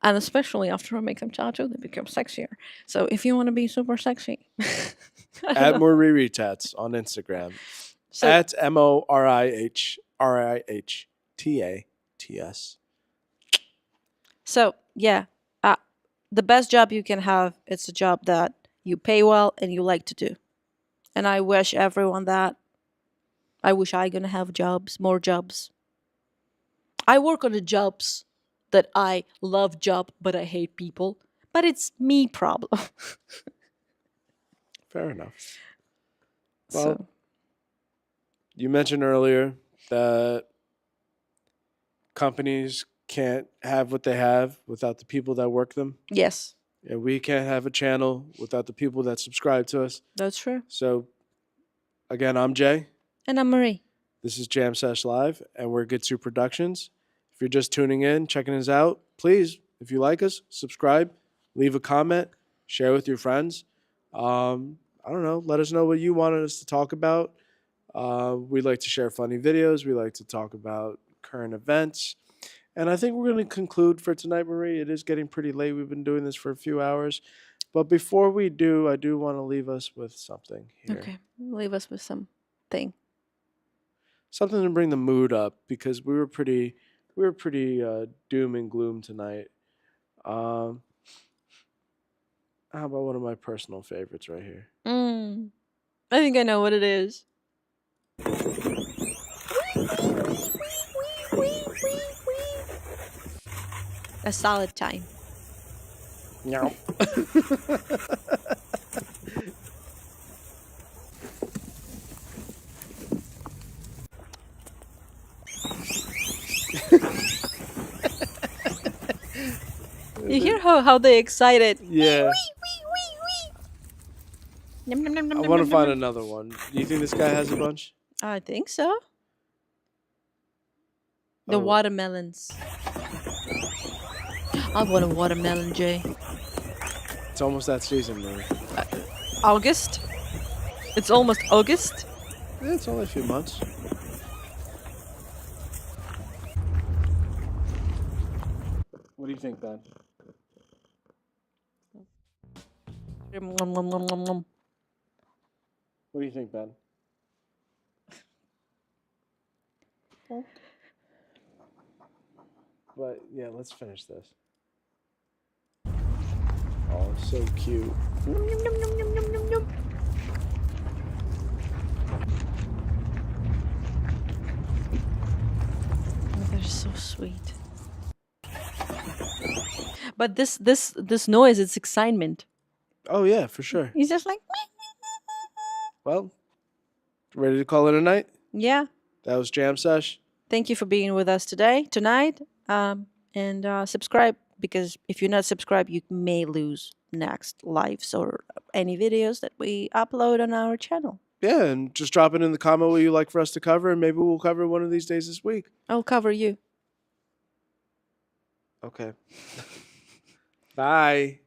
And especially after I make them tattoo, they become sexier. So if you want to be super sexy, I don't
At
know.
Marie Tats on Instagram.
So
At MORIHRIHTATS.
so yeah, the best job you can have, it's a job that you pay well and you like to do. And I wish everyone that. I wish I gonna have jobs, more jobs. I work on the jobs that I love job, but I hate people. But it's me problem.
Fair enough. Well,
So
you mentioned earlier that companies can't have what they have without the people that work them.
yes,
And we can't have a channel without the people that subscribe to us.
that's true.
So, again, I'm Jay.
And I'm Marie.
This is Jam Sesh Live, and we're Gitsu Productions. If you're just tuning in, checking us out, please, if you like us, subscribe, leave a comment, share with your friends. I don't know, let us know what you wanted us to talk about. We like to share funny videos. We like to talk about current events. And I think we're going to conclude for tonight, Marie. It is getting pretty late. We've been doing this for a few hours. But before we do, I do want to leave us with something here.
Okay, leave us with something.
Something to bring the mood up because we were pretty doom and gloom tonight. How about one of my personal favorites right here?
I think I know what it is. A solid time.
No.
You hear how they excited?
Yeah.
Nom, nom, nom, nom,
I
nom,
want to
nom,
find
nom.
another one. Do you think this guy has a bunch?
I think so. The
Oh.
watermelons. I want a watermelon, Jay.
It's almost that season, man.
August? It's almost August?
Yeah, it's only a few months. What do you think, Ben?
Nom, nom, nom, nom, nom.
What do you think, Ben? But yeah, let's finish this. Oh, so cute.
Nom, nom, nom, nom, nom, nom, nom, nom. Oh, they're so sweet. But this noise, it's excitement.
Oh yeah, for sure.
He's just like,
Well, ready to call it a night?
yeah.
That was Jam Sesh.
Thank you for being with us tonight. And subscribe, because if you're not subscribed, you may lose next lives or any videos that we upload on our channel.
Yeah, and just drop it in the comment what you'd like for us to cover, and maybe we'll cover one of these days this week.
I'll cover you.
Okay. Bye.